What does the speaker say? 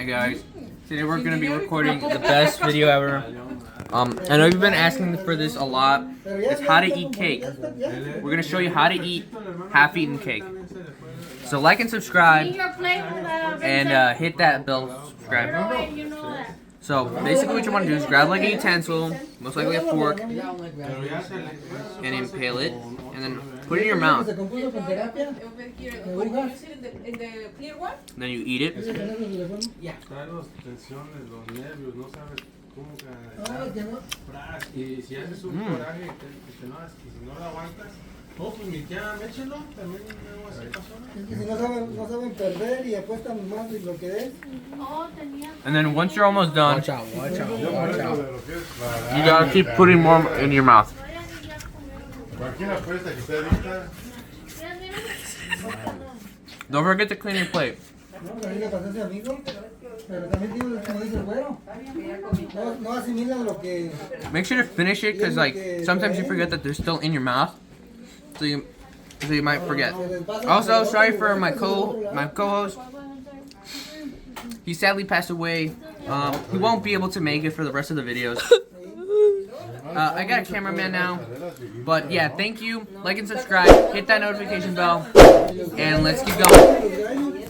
Hey guys, today we're gonna be recording the best video ever. I know you've been asking for this a lot. It's how to eat cake. We're gonna show you how to eat half-eaten cake. So like and subscribe, and hit that bell subscribe. So basically what you want to do is grab like a utensil, most likely a fork, and impale it, and then put it in your mouth. And then you eat it. And then once you're almost done, watch out. You gotta keep putting more in your mouth. Don't forget to clean your plate. Make sure to finish it, because like sometimes you forget that they're still in your mouth, so you might forget. Also, sorry for my co-host. He sadly passed away. He won't be able to make it for the rest of the videos. I got a cameraman now, but yeah, thank you. Like and subscribe. Hit that notification bell, and let's keep going.